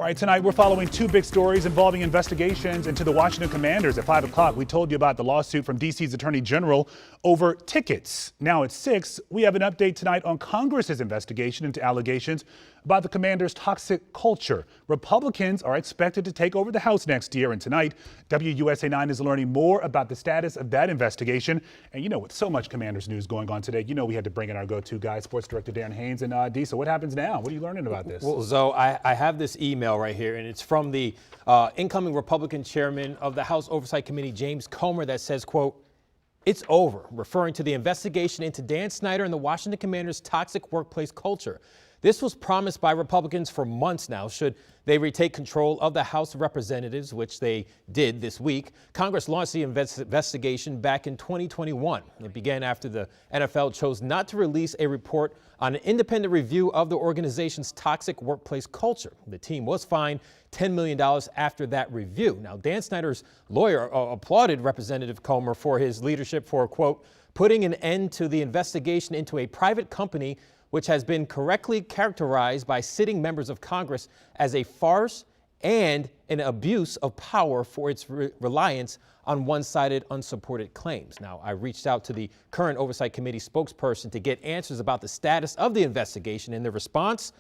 All right, tonight we're following two big stories involving investigations into the Washington Commanders. At 5 o'clock, we told you about the lawsuit from D.C.'s Attorney General over tickets. Now at 6, we have an update tonight on Congress's investigation into allegations about the Commanders' toxic culture. Republicans are expected to take over the House next year, and tonight, WUSA 9 is learning more about the status of that investigation. And you know, with so much Commanders news going on today, you know we had to bring in our go-to guy, Sports Director Darren Haynes. And D, so what happens now? What are you learning about this? Well, Zoe, I have this email right here, and it's from the incoming Republican chairman of the House Oversight Committee, James Comer, that says, quote, "It's over," referring to the investigation into Dan Snyder and the Washington Commanders' toxic workplace culture. This was promised by Republicans for months now. Should they retake control of the House of Representatives, which they did this week, Congress launched the investigation back in 2021. It began after the NFL chose not to release a report on an independent review of the organization's toxic workplace culture. The team was fined $10 million after that review. Now, Dan Snyder's lawyer applauded Representative Comer for his leadership for, quote, "putting an end to the investigation into a private company which has been correctly characterized by sitting members of Congress as a farce and an abuse of power for its reliance on one-sided, unsupported claims." Now, I reached out to the current Oversight Committee spokesperson to get answers about the status of the investigation. In the response,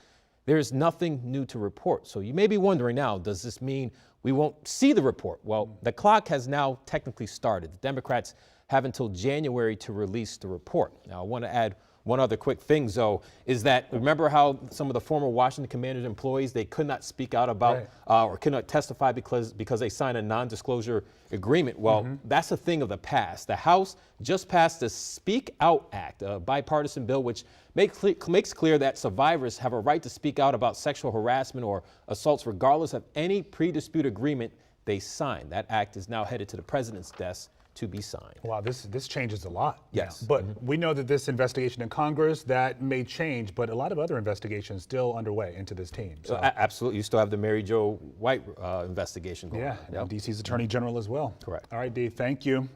there is nothing new to report. So you may be wondering now, does this mean we won't see the report? Well, the clock has now technically started. The Democrats have until January to release the report. Now, I want to add one other quick thing, Zoe, is that remember how some of the former Washington Commanders employees, they could not speak out about or could not testify because they signed a non-disclosure agreement? Well, that's a thing of the past. The House just passed the Speak Out Act, a bipartisan bill which makes clear that survivors have a right to speak out about sexual harassment or assaults regardless of any pre-dispute agreement they sign. That act is now headed to the president's desk to be signed. Wow, this changes a lot. Yes. But we know that this investigation in Congress, that may change, but a lot of other investigations still underway into this team. So. Absolutely. You still have the Mary Jo White investigation going on. Yeah, and DC's Attorney General as well. Correct. All right, Dee, thank you.